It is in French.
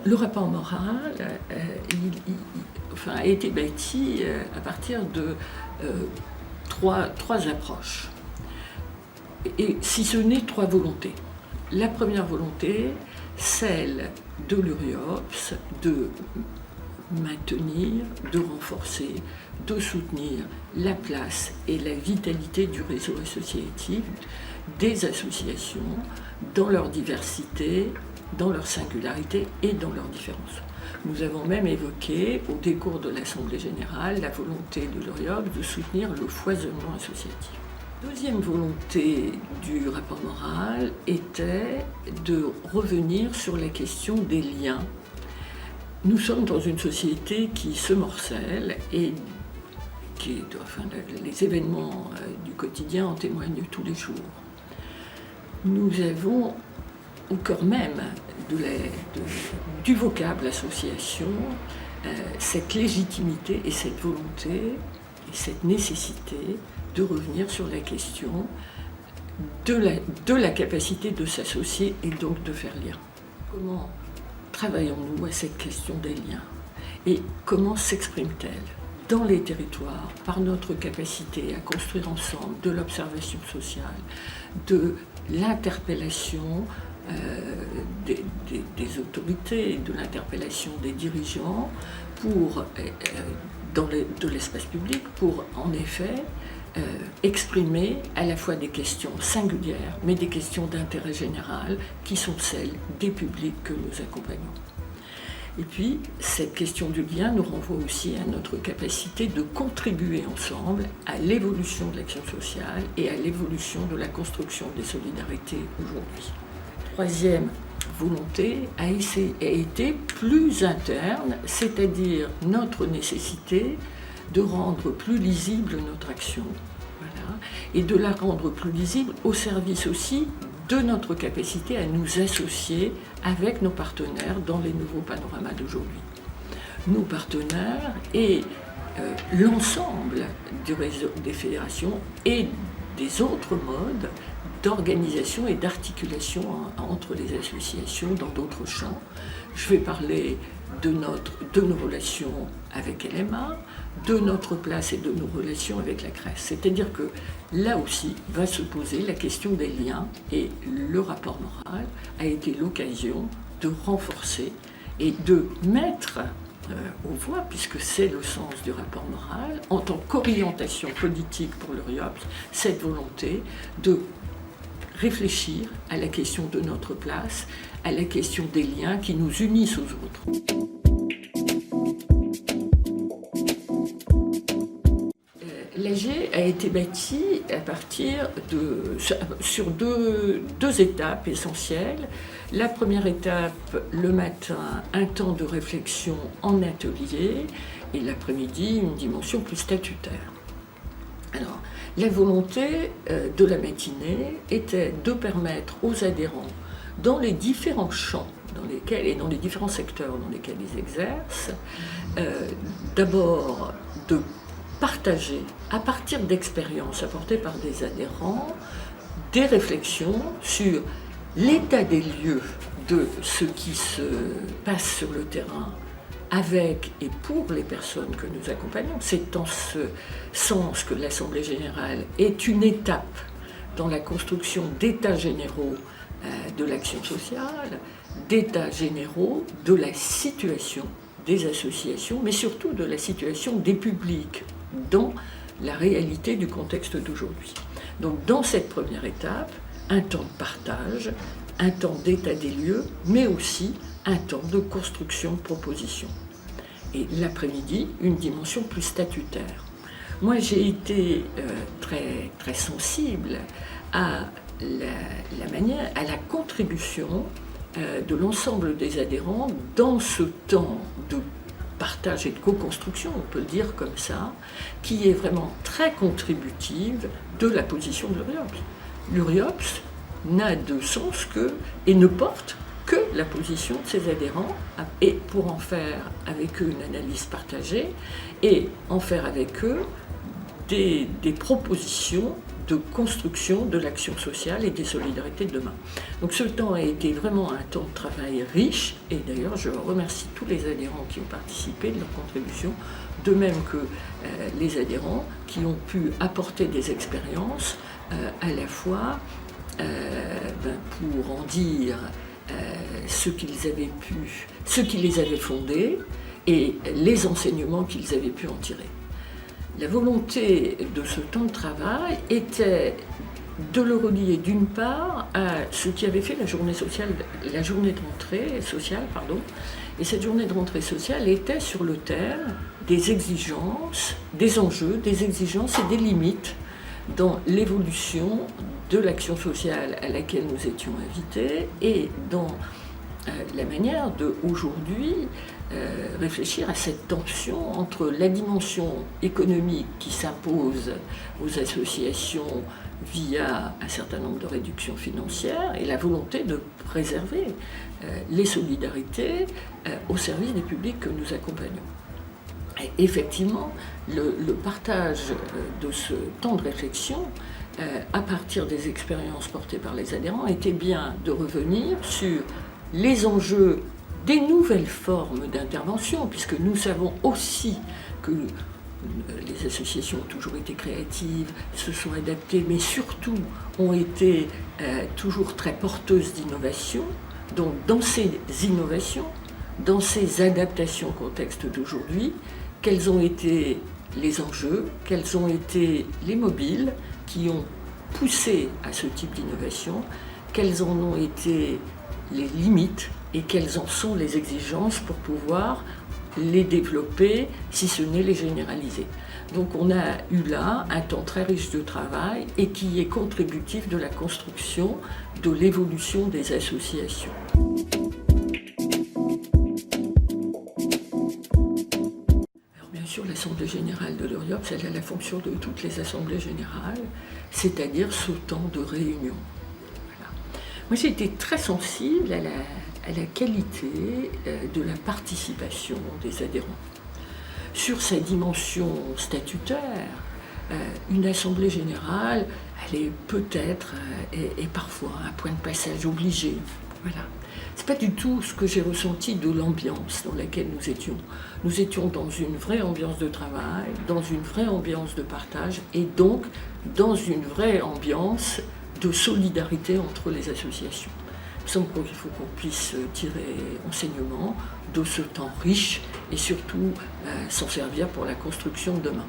Le rapport moral a été bâti à partir de trois approches, et si ce n'est trois volontés. La première volonté, celle de l'URIOPS, de maintenir, de renforcer, de soutenir la place et la vitalité du réseau associatif, des associations, dans leur diversité, dans leur singularité et dans leurs différences. Nous avons même évoqué, au décours de l'Assemblée générale, la volonté de l'URIOPS de soutenir le foisonnement associatif. Deuxième volonté du rapport moral était de revenir sur la question des liens. Nous sommes dans une société qui se morcelle et les événements du quotidien en témoignent tous les jours. Nous avons au cœur même du vocable association cette légitimité et cette volonté et cette nécessité de revenir sur la question de la capacité de s'associer et donc de faire lien. Comment travaillons-nous à cette question des liens et comment s'exprime-t-elle dans les territoires par notre capacité à construire ensemble de l'observation sociale, de l'interpellation des autorités, de l'interpellation des dirigeants de l'espace public pour en effet exprimer à la fois des questions singulières mais des questions d'intérêt général qui sont celles des publics que nous accompagnons. Et puis, cette question du lien nous renvoie aussi à notre capacité de contribuer ensemble à l'évolution de l'action sociale et à l'évolution de la construction des solidarités aujourd'hui. Troisième volonté a été plus interne, c'est-à-dire notre nécessité de rendre plus lisible notre action, et de la rendre plus lisible au service aussi de notre capacité à nous associer avec nos partenaires dans les nouveaux panoramas d'aujourd'hui. Nos partenaires et l'ensemble du réseau des fédérations et des autres modes d'organisation et d'articulation entre les associations dans d'autres champs. Je vais parler de nos relations avec LMA, de notre place et de nos relations avec la CRES. C'est-à-dire que là aussi va se poser la question des liens et le rapport moral a été l'occasion de renforcer et de mettre aux voix, puisque c'est le sens du rapport moral, en tant qu'orientation politique pour l'URIOPS, cette volonté de réfléchir à la question de notre place, à la question des liens qui nous unissent aux autres. L'AG a été bâti sur deux étapes essentielles. La première étape, le matin, un temps de réflexion en atelier, et l'après-midi, une dimension plus statutaire. Alors, la volonté de la matinée était de permettre aux adhérents, dans les différents champs et dans les différents secteurs dans lesquels ils exercent, d'abord de partager, à partir d'expériences apportées par des adhérents, des réflexions sur l'état des lieux de ce qui se passe sur le terrain avec et pour les personnes que nous accompagnons. C'est en ce sens que l'Assemblée générale est une étape dans la construction d'états généraux de l'action sociale, d'états généraux de la situation des associations, mais surtout de la situation des publics dans la réalité du contexte d'aujourd'hui. Donc dans cette première étape, un temps de partage, un temps d'état des lieux, mais aussi un temps de construction de propositions. Et l'après-midi, une dimension plus statutaire. Moi, j'ai été très, très sensible à la manière, à la contribution de l'ensemble des adhérents dans ce temps de partage et de co-construction, on peut le dire comme ça, qui est vraiment très contributive de la position de l'URIOPS. L'URIOPS n'a de sens que, et ne porte que la position de ses adhérents, et pour en faire avec eux une analyse partagée, et en faire avec eux des propositions de construction de l'action sociale et des solidarités de demain. Donc ce temps a été vraiment un temps de travail riche, et d'ailleurs je remercie tous les adhérents qui ont participé de leur contribution, de même que les adhérents qui ont pu apporter des expériences à la fois pour en dire ce qui les avait fondés et les enseignements qu'ils avaient pu en tirer. La volonté de ce temps de travail était de le relier d'une part à ce qui avait fait la journée de rentrée sociale, et cette journée de rentrée sociale était sur le thème des exigences, des enjeux, des exigences et des limites dans l'évolution de l'action sociale à laquelle nous étions invités et dans la manière de, aujourd'hui, réfléchir à cette tension entre la dimension économique qui s'impose aux associations via un certain nombre de réductions financières et la volonté de préserver les solidarités au service des publics que nous accompagnons. Et effectivement, le partage de ce temps de réflexion à partir des expériences portées par les adhérents était bien de revenir sur les enjeux des nouvelles formes d'intervention, puisque nous savons aussi que les associations ont toujours été créatives, se sont adaptées, mais surtout ont été toujours très porteuses d'innovation. Donc dans ces innovations, dans ces adaptations au contexte d'aujourd'hui, quels ont été les enjeux, quels ont été les mobiles qui ont poussé à ce type d'innovation, quelles en ont été les limites et quelles en sont les exigences pour pouvoir les développer, si ce n'est les généraliser. Donc on a eu là un temps très riche de travail et qui est contributif de la construction, de l'évolution des associations. Alors bien sûr, l'Assemblée générale de l'URIOPS, elle a la fonction de toutes les assemblées générales, c'est-à-dire ce temps de réunion. Voilà. Moi j'ai été très sensible à la qualité de la participation des adhérents. Sur sa dimension statutaire, une assemblée générale, elle est peut-être et parfois un point de passage obligé. Voilà. C'est pas du tout ce que j'ai ressenti de l'ambiance dans laquelle nous étions. Nous étions dans une vraie ambiance de travail, dans une vraie ambiance de partage et donc dans une vraie ambiance de solidarité entre les associations. Il semble qu'il faut qu'on puisse tirer enseignement de ce temps riche et surtout s'en servir pour la construction de demain.